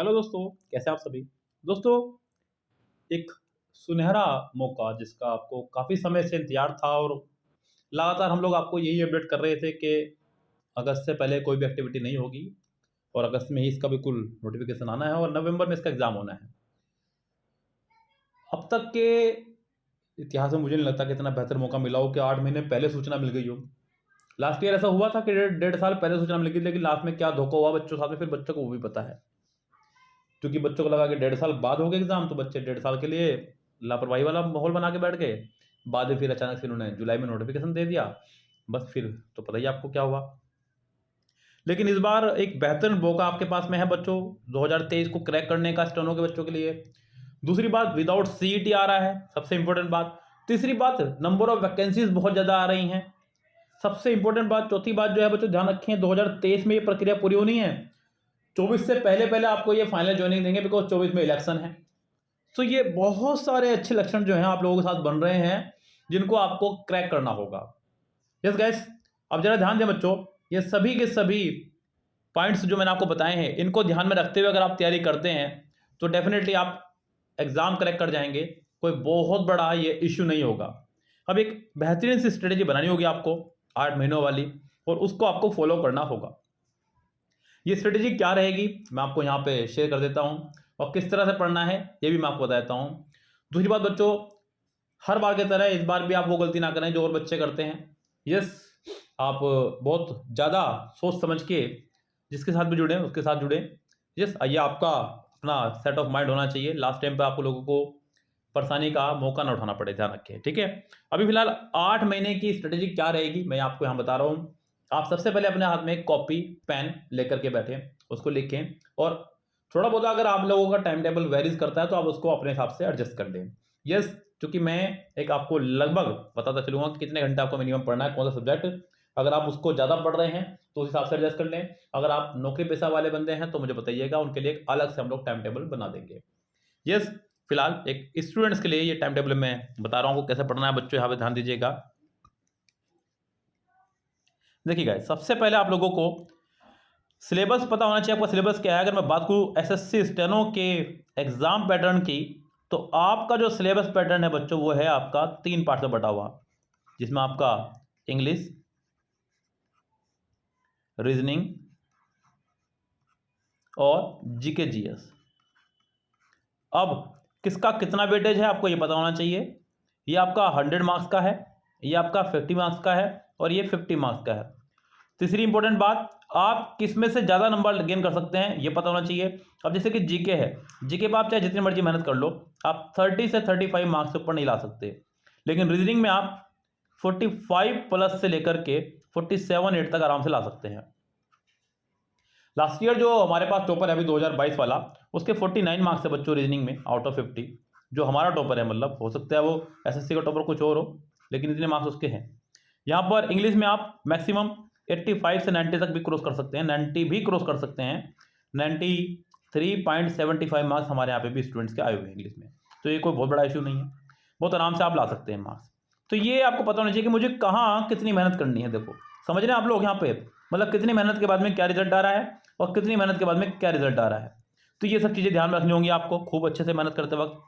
Hello दोस्तों, कैसे आप सभी। दोस्तों, एक सुनहरा मौका जिसका आपको काफ़ी समय से इंतजार था और लगातार हम लोग आपको यही अपडेट कर रहे थे कि अगस्त से पहले कोई भी एक्टिविटी नहीं होगी और अगस्त में ही इसका बिल्कुल नोटिफिकेशन आना है और नवंबर में इसका एग्ज़ाम होना है। अब तक के इतिहास में मुझे नहीं लगता कि इतना बेहतर मौका मिला हो कि 8 महीने पहले सूचना मिल गई हो। लास्ट ईयर ऐसा हुआ था कि डेढ़ साल पहले सूचना मिल गई, लेकिन लास्ट में क्या धोखा हुआ बच्चों के साथ में, फिर बच्चों को वो भी पता है। क्योंकि बच्चों को लगा कि डेढ़ साल बाद हो गया एग्जाम, तो बच्चे डेढ़ साल के लिए लापरवाही वाला माहौल बना के बैठ गए। बाद में फिर अचानक से उन्होंने जुलाई में नोटिफिकेशन दे दिया। बस फिर तो पता ही आपको क्या हुआ। लेकिन इस बार एक बेहतर मौका आपके पास में है बच्चों, 2023 को क्रैक करने का स्टेनो के बच्चों के लिए। दूसरी बात, विदाउट सीईटी आ रहा है, सबसे इंपॉर्टेंट बात। तीसरी बात, नंबर ऑफ वैकेंसीज बहुत ज़्यादा आ रही हैं, सबसे इंपॉर्टेंट बात। चौथी बात जो है बच्चों, ध्यान रखें, 2023 में ये प्रक्रिया पूरी होनी है। 24 से पहले पहले आपको ये फाइनल ज्वाइनिंग देंगे, बिकॉज 24 में इलेक्शन है। तो ये बहुत सारे अच्छे लक्षण जो हैं आप लोगों के साथ बन रहे हैं, जिनको आपको क्रैक करना होगा। यस गाइस, अब जरा ध्यान दें बच्चों, ये सभी के सभी पॉइंट्स जो मैंने आपको बताए हैं, इनको ध्यान में रखते हुए अगर आप तैयारी करते हैं तो डेफिनेटली आप एग्जाम क्रैक कर जाएंगे। कोई बहुत बड़ा ये इश्यू नहीं होगा। अब एक बेहतरीन सी स्ट्रेटेजी बनानी होगी आपको 8 महीनों वाली, और उसको आपको फॉलो करना होगा। ये स्ट्रेटेजी क्या रहेगी मैं आपको यहाँ पे शेयर कर देता हूँ, और किस तरह से पढ़ना है ये भी मैं आपको बता देता हूँ। दूसरी बात बच्चों, हर बार की तरह इस बार भी आप वो गलती ना करें जो और बच्चे करते हैं। यस, आप बहुत ज़्यादा सोच समझ के जिसके साथ भी जुड़े उसके साथ जुड़े। यस, ये आपका अपना सेट ऑफ माइंड होना चाहिए। लास्ट टाइम पे आपको लोगों को परेशानी का मौका ना उठाना पड़े, ध्यान रखें, ठीक है। अभी फिलहाल 8 महीने की स्ट्रेटेजी क्या रहेगी मैं आपको यहाँ बता रहा हूँ। आप सबसे पहले अपने हाथ में एक कॉपी पेन लेकर के बैठे, उसको लिखें, और थोड़ा बहुत अगर आप लोगों का टाइम टेबल वेरीज करता है तो आप उसको अपने हिसाब से एडजस्ट कर दें। यस, क्योंकि मैं एक आपको लगभग बताता चलूंगा कि कितने घंटे आपको मिनिमम पढ़ना है, कौन सा सब्जेक्ट। अगर आप उसको ज़्यादा पढ़ रहे हैं तो उस हिसाब से एडजस्ट कर लें। अगर आप नौकरी पेशा वाले बंदे हैं तो मुझे बताइएगा, उनके लिए एक अलग से हम लोग टाइम टेबल बना देंगे। यस, फिलहाल एक स्टूडेंट्स के लिए ये टाइम टेबल मैं बता रहा हूँ कैसे पढ़ना है बच्चों, यहाँ पे ध्यान दीजिएगा। देखिए गाइस, सबसे पहले आप लोगों को सिलेबस पता होना चाहिए। आपका सिलेबस क्या है? अगर मैं बात करूँ एसएससी स्टेनो के एग्जाम पैटर्न की, तो आपका जो सिलेबस पैटर्न है बच्चों वो है आपका 3 पार्ट में बटा हुआ, जिसमें आपका इंग्लिश, रीजनिंग और जीके जीएस। अब किसका कितना वेटेज है आपको ये पता होना चाहिए। ये आपका 100 मार्क्स का है, ये आपका 50 मार्क्स का है, और ये 50 मार्क्स का है। तीसरी इंपॉर्टेंट बात, आप किस में से ज़्यादा नंबर गेन कर सकते हैं ये पता होना चाहिए। अब जैसे कि जीके है, जीके पर आप चाहे जितनी मर्जी मेहनत कर लो, आप 30 से 35 मार्क्स से ऊपर नहीं ला सकते। लेकिन रीजनिंग में आप 45 प्लस से लेकर के 47-8 तक आराम से ला सकते हैं। लास्ट ईयर जो हमारे पास टॉपर है अभी 2022 वाला, उसके 49 मार्क्स है बच्चों रीजनिंग में आउट ऑफ 50। जो हमारा टॉपर है, मतलब हो सकता है वो एसएससी का टॉपर कुछ और हो, लेकिन इतने मार्क्स उसके हैं। यहाँ पर इंग्लिश में आप मैक्सिमम 85 से 90 तक भी क्रॉस कर सकते हैं, 90 भी क्रॉस कर सकते हैं। 93.75 मार्क्स हमारे यहाँ पे भी स्टूडेंट्स के आए हुए हैं इंग्लिश में, तो ये कोई बहुत बड़ा इशू नहीं है, बहुत आराम से आप ला सकते हैं मार्क्स। तो ये आपको पता होना चाहिए कि मुझे कहाँ कितनी मेहनत करनी है। देखो, समझ रहे हैं आप लोग यहाँ पे, मतलब कितनी मेहनत के बाद में क्या रिजल्ट आ रहा है और कितनी मेहनत के बाद में क्या रिजल्ट आ रहा है। तो ये सब चीज़ें ध्यान में रखनी होंगी आपको खूब अच्छे से मेहनत करते वक्त।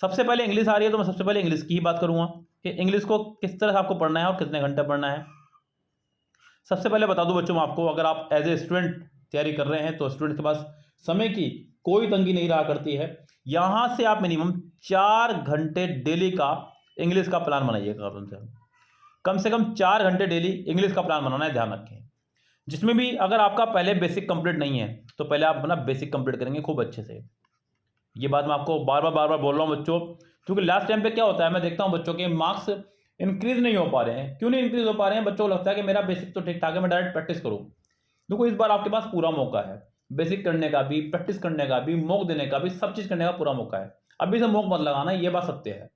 सबसे पहले इंग्लिश आ रही है तो मैं सबसे पहले इंग्लिश की ही बात करूँगा कि इंग्लिश को किस तरह से आपको पढ़ना है और कितने घंटे पढ़ना है। सबसे पहले बता दूं बच्चों आपको, अगर आप एज ए स्टूडेंट तैयारी कर रहे हैं तो स्टूडेंट के पास समय की कोई तंगी नहीं रहा करती है। यहाँ से आप मिनिमम 4 घंटे डेली का इंग्लिश का प्लान बनाइएगा। कम से कम 4 घंटे डेली इंग्लिश का प्लान बनाना है, ध्यान रखें। जिसमें भी अगर आपका पहले बेसिक कंप्लीट नहीं है तो पहले आप अपना बेसिक कंप्लीट करेंगे खूब अच्छे से। ये बात मैं आपको बार बार बोल रहा हूँ बच्चों, क्योंकि लास्ट टाइम पे क्या होता है, मैं देखता हूँ बच्चों के मार्क्स इंक्रीज नहीं हो पा रहे हैं। क्यों नहीं इंक्रीज हो पा रहे हैं? बच्चों को लगता है कि मेरा बेसिक तो ठीक ठाक है, मैं डायरेक्ट प्रैक्टिस करूँ। देखो, इस बार आपके पास पूरा मौका है, बेसिक करने का भी, प्रैक्टिस करने का भी, मॉक देने का भी, सब चीज़ करने का पूरा मौका है। अभी से मॉक मत लगाना, ये बात सत्य है।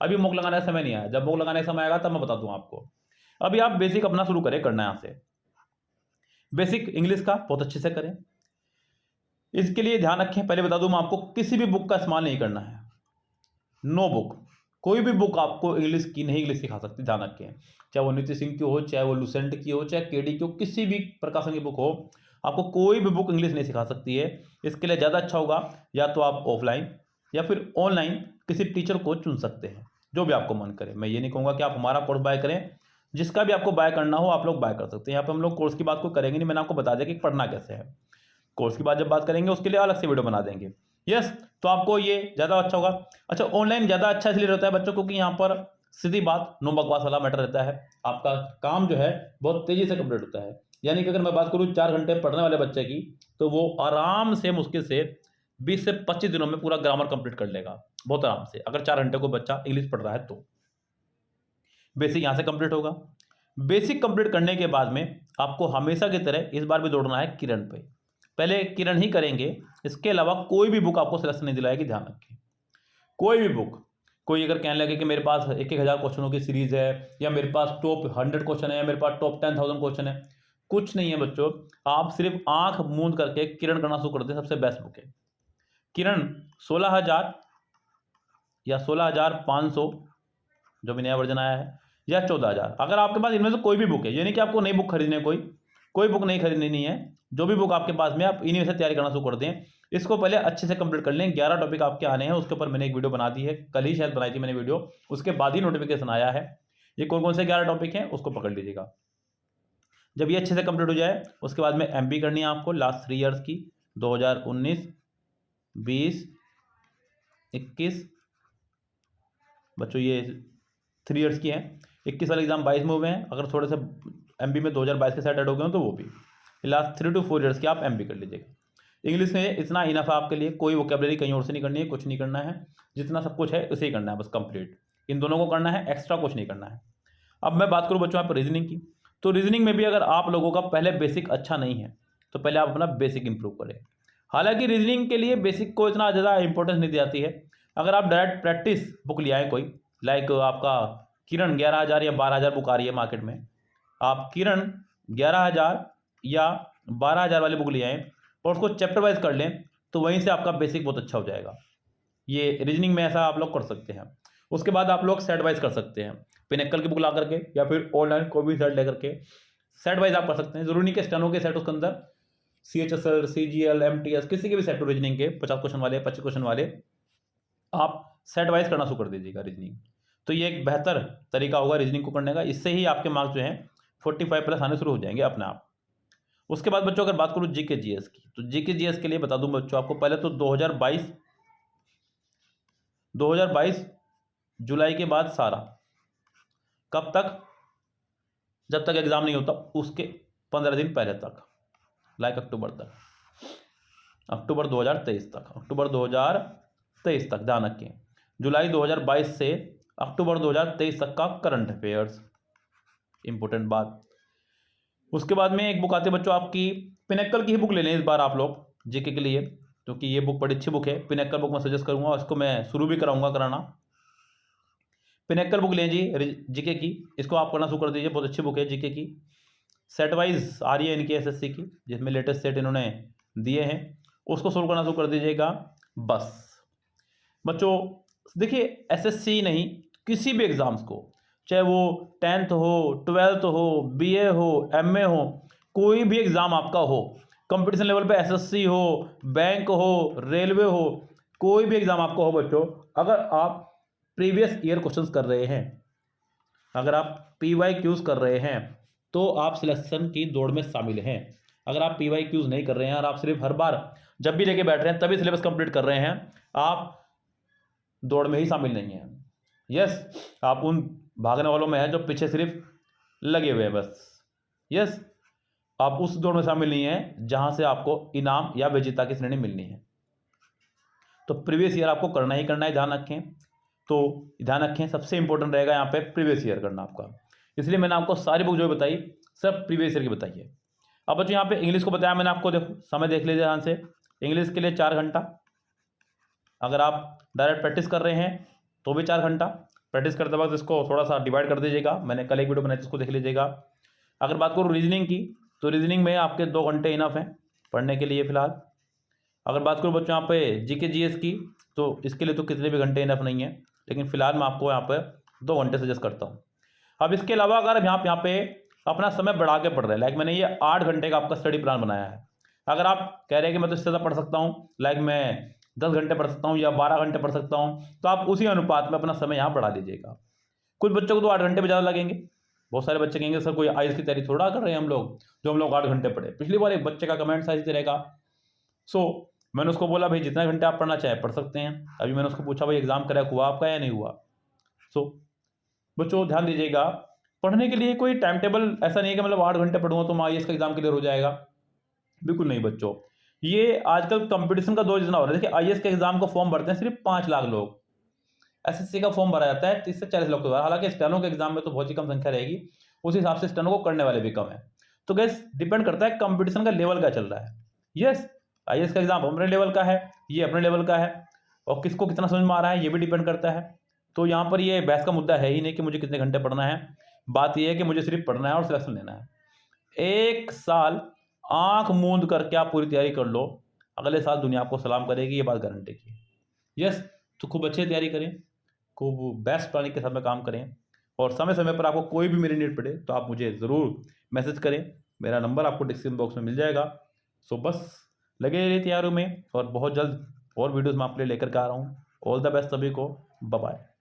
अभी मॉक लगाने का समय नहीं आया, जब मॉक लगाने का समय आएगा तब मैं बता दूँ आपको। अभी आप बेसिक अपना शुरू करें करना। यहाँ से बेसिक इंग्लिश का बहुत अच्छे से करें। इसके लिए ध्यान रखें, पहले बता दूं मैं आपको, किसी भी बुक का इस्तेमाल नहीं करना है। नो बुक, कोई भी बुक आपको इंग्लिश की नहीं इंग्लिश सिखा सकती, ध्यान रखें। चाहे वो नीति सिंह की हो, चाहे वो लुसेंट की हो, चाहे केडी की हो, किसी भी प्रकाशन की बुक हो, आपको कोई भी बुक इंग्लिश नहीं सिखा सकती है। इसके लिए ज़्यादा अच्छा होगा या तो आप ऑफलाइन या फिर ऑनलाइन किसी टीचर को चुन सकते हैं, जो भी आपको मन करे। मैं ये नहीं कहूँगा कि आप हमारा कोर्स बाय करें, जिसका भी आपको बाय करना हो आप लोग बाय कर सकते हैं। यहाँ पर हम लोग कोर्स की बात को करेंगे नहीं, मैंने आपको बता दिया कि पढ़ना कैसे है। कोर्स की बात जब बात करेंगे उसके लिए अलग से वीडियो बना देंगे। यस, तो आपको ये ज़्यादा अच्छा होगा। अच्छा, ऑनलाइन ज़्यादा अच्छा इसलिए रहता है बच्चों, क्योंकि यहाँ पर सीधी बात, नो बकवास वाला मैटर रहता है। आपका काम जो है बहुत तेज़ी से कंप्लीट होता है। यानी कि अगर मैं बात करूँ 4 घंटे पढ़ने वाले बच्चे की, तो वो आराम से मुश्किल से 20 से 25 दिनों में पूरा ग्रामर कंप्लीट कर लेगा, बहुत आराम से, अगर 4 घंटे को बच्चा इंग्लिश पढ़ रहा है तो। बेसिक यहाँ से कंप्लीट होगा। बेसिक कंप्लीट करने के बाद में आपको हमेशा की तरह इस बार भी दौड़ना है किरण पे। पहले किरण ही करेंगे, इसके अलावा कोई भी बुक आपको सिलेक्शन नहीं दिलाएगी, ध्यान रखें। कोई भी बुक, कोई अगर कहने लगे कि मेरे पास 1,000 क्वेश्चनों की सीरीज है, या मेरे पास टॉप 100 क्वेश्चन है, या मेरे पास टॉप 10,000 क्वेश्चन है, कुछ नहीं है बच्चों। आप सिर्फ आंख मूंद करके किरण करना शुरू कर दें, सबसे बेस्ट बुक है किरण। 16,000 या 16,500 जो भी नया वर्जन आया है, या 14,000, अगर आपके पास इनमें से कोई भी बुक है, यानी कि आपको नई बुक खरीदने, कोई बुक नहीं खरीदनी नहीं है, जो भी बुक आपके पास में, आप इन्हीं से तैयारी करना शुरू कर दें। इसको पहले अच्छे से कंप्लीट कर लें। 11 टॉपिक आपके आने हैं, उसके ऊपर मैंने एक वीडियो बना दी है, कल ही शायद बनाई थी मैंने वीडियो, उसके बाद ही नोटिफिकेशन आया है। ये कौन कौन से 11 टॉपिक हैं उसको पकड़ लीजिएगा। जब ये अच्छे से कंप्लीट हो जाए, उसके बाद में एमबी करनी है आपको लास्ट 3 ईयर्स की, 2019, 20, 21 बच्चों, ये 3 ईयर्स की हैं। 21 वाले एग्जाम 22 में हुए हैं, अगर थोड़े से एमबी में 2022 के साथ ऐड हो गए हो तो वो भी। लास्ट 3 to 4 ईयर्स की आप एमबी कर लीजिएगा। इंग्लिश में इतना इनफ है आपके लिए, कोई वोकेबलरी कहीं और से नहीं करनी है, कुछ नहीं करना है, जितना सब कुछ है उसे ही करना है बस कंप्लीट। इन दोनों को करना है, एक्स्ट्रा कुछ नहीं करना है। अब मैं बात करूँ बच्चों यहाँ पर रीजनिंग की, तो रीजनिंग में भी अगर आप लोगों का पहले बेसिक अच्छा नहीं है, तो पहले आप अपना बेसिक इंप्रूव करें। हालांकि रीजनिंग के लिए बेसिक को इतना ज़्यादा इंपॉर्टेंस नहीं दी जाती है। अगर आप डायरेक्ट प्रैक्टिस बुक ले आए कोई, लाइक आपका किरण 11,000 या 12,000 बुक आ रही है मार्केट में, आप किरण 11,000 या 12,000 वाली बुक ले आएँ और उसको चैप्टर वाइज कर लें, तो वहीं से आपका बेसिक बहुत अच्छा हो जाएगा। ये रीजनिंग में ऐसा आप लोग कर सकते हैं। उसके बाद आप लोग सेट वाइज कर सकते हैं, पिनेकल की बुक ला करके या फिर ऑनलाइन कोई भी सेट लेकर के सेट वाइज आप कर सकते हैं। जरूरी नहीं कि स्टेनो के सेट, उसके अंदर CHSL, CGL, MTS, किसी के भी सेट रीजनिंग के 50 क्वेश्चन वाले, 25 क्वेश्चन वाले, आप सेट वाइज करना शुरू कर दीजिएगा रीजनिंग। तो ये एक बेहतर तरीका होगा रीजनिंग को करने का। इससे ही आपके मार्क्स जो हैं 45+ आने शुरू हो जाएंगे अपने आप। उसके बाद बच्चों अगर बात करूँ जीके जीएस की, तो जीके जीएस के लिए बता दूं बच्चों आपको, पहले तो 2022 जुलाई के बाद सारा, कब तक, जब तक एग्जाम नहीं होता उसके 15 दिन पहले तक, लाइक अक्टूबर तक, अक्टूबर 2023 तक, अक्टूबर 2023 तक ध्यान रखें। जुलाई 2022 से अक्टूबर 2023 तक का करंट अफेयर्स, इंपॉर्टेंट बात। उसके बाद में एक बुक आती है बच्चों आपकी, पिनेकल की ही बुक ले लें इस बार आप लोग जीके के लिए, क्योंकि ये बुक बड़ी अच्छी बुक है। पिनेकल बुक मैं सजेस्ट करूंगा, इसको मैं शुरू भी कराऊंगा कराना। पिनेकल बुक लें जी जीके की, इसको आप करना शुरू कर दीजिए, बहुत अच्छी बुक है जीके की। सेट वाइज आ रही है इनकी एसएससी की, जिसमें लेटेस्ट सेट इन्होंने दिए हैं, उसको सोल्व करना शुरू कर दीजिएगा बस। बच्चों देखिए, एसएससी नहीं, किसी भी एग्ज़ाम्स को, चाहे वो 10th हो, 12th हो, बीए हो, एमए हो, कोई भी एग्ज़ाम आपका हो, कंपटीशन लेवल पे एसएससी हो, बैंक हो, रेलवे हो, कोई भी एग्ज़ाम आपका हो बच्चों, अगर आप प्रीवियस ईयर क्वेश्चंस कर रहे हैं, अगर आप PYQs कर रहे हैं, तो आप सिलेक्शन की दौड़ में शामिल हैं। अगर आप PYQs नहीं कर रहे हैं और आप सिर्फ हर बार जब भी लेके बैठ रहे हैं तभी सिलेबस कंप्लीट कर रहे हैं, आप दौड़ में ही शामिल नहीं हैं। यस, आप उन भागने वालों में हैं जो पीछे सिर्फ लगे हुए हैं बस। यस, आप उस दौड़ में शामिल नहीं हैं जहां से आपको इनाम या विजेता की श्रेणी मिलनी है। तो प्रीवियस ईयर आपको करना ही करना है, ध्यान रखें। तो ध्यान रखें, सबसे इंपॉर्टेंट रहेगा यहाँ पे प्रीवियस ईयर करना आपका। इसलिए मैंने आपको सारी बुक जो बताई सब प्रीवियस ईयर की बताई है। अब बच्चों यहाँ पे इंग्लिश को बताया मैंने आपको, देखो समय देख लीजिए ध्यान से। इंग्लिश के लिए 4 घंटा, अगर आप डायरेक्ट प्रैक्टिस कर रहे हैं तो भी 4 घंटा। प्रैक्टिस करते वक्त इसको थोड़ा सा डिवाइड कर दीजिएगा, मैंने कल एक वीडियो बनाई थी, उसको देख लीजिएगा। अगर बात करूँ रीजनिंग की, तो रीजनिंग में आपके 2 घंटे इनफ हैं पढ़ने के लिए फ़िलहाल। अगर बात करूँ बच्चों यहाँ पे जीके जीएस की, तो इसके लिए तो कितने भी घंटे इनफ नहीं है, लेकिन फ़िलहाल मैं आपको यहाँ पर 2 घंटे सजेस्ट करता हूँ। अब इसके अलावा अगर आप यहाँ पे अपना समय बढ़ा के पढ़ रहे हैं, लाइक मैंने ये 8 घंटे का आपका स्टडी प्लान बनाया है, अगर आप कह रहे हैं कि मैं तो इससे ज़्यादा पढ़ सकता हूँ, लाइक मैं 10 घंटे पढ़ सकता हूँ या 12 घंटे पढ़ सकता हूँ, तो आप उसी अनुपात में अपना समय यहाँ बढ़ा लीजिएगा। कुछ बच्चों को तो 8 घंटे भी ज़्यादा लगेंगे। बहुत सारे बच्चे कहेंगे सर कोई आईएएस की तैयारी थोड़ा कर रहे हैं हम लोग, जो हम लोग 8 घंटे पढ़े। पिछली बार एक बच्चे का कमेंट था इसी तरह का। सो मैंने उसको बोला भाई जितना घंटे आप पढ़ना चाहें पढ़ सकते हैं। अभी मैंने उसको पूछा भाई एग्ज़ाम क्रैक हुआ आपका या नहीं हुआ? सो बच्चों ध्यान दीजिएगा, पढ़ने के लिए कोई टाइम टेबल ऐसा नहीं है कि मतलब 8 घंटे पढ़ूँगा तो मैं आईएएस का एग्ज़ाम क्लियर हो जाएगा। बिल्कुल नहीं बच्चों। ये आजकल कॉम्पिटिशन का दौर इतना हो रहा है। देखिए आईएएस के एग्ज़ाम का फॉर्म भरते हैं सिर्फ 5 लाख लोग। एसएससी का फॉर्म भरा जाता है 30 से 40 लाख के बाद। हालाँकि स्टेनो के एग्ज़ाम में तो बहुत ही कम संख्या रहेगी। उस हिसाब से स्टेनो को करने वाले भी कम हैं। तो गाइस डिपेंड करता है कॉम्पिटिशन का लेवल क्या चल रहा है। यस, आईएएस का एग्ज़ाम अपने लेवल का है, ये अपने लेवल का है और किसको कितना समझ में आ रहा है ये भी डिपेंड करता है। तो यहाँ पर ये बहस का मुद्दा है ही नहीं कि मुझे कितने घंटे पढ़ना है। बात ये है कि मुझे सिर्फ पढ़ना है और सिलेक्शन लेना है। 1 साल आँख मूंद करके आप पूरी तैयारी कर लो, अगले साल दुनिया आपको सलाम करेगी, ये बात गारंटी की है। यस, तो खूब अच्छे तैयारी करें, खूब बेस्ट प्लानिंग के साथ में काम करें और समय-समय पर आपको कोई भी मेरी नीड पड़े तो आप मुझे ज़रूर मैसेज करें। मेरा नंबर आपको डिस्क्रिप्शन बॉक्स में मिल जाएगा। सो बस लगे रहिए तैयारियों में और बहुत जल्द और वीडियोज़ मैं आपके लिए लेकर के आ रहा हूँ। ऑल द बेस्ट सभी को। Bye bye.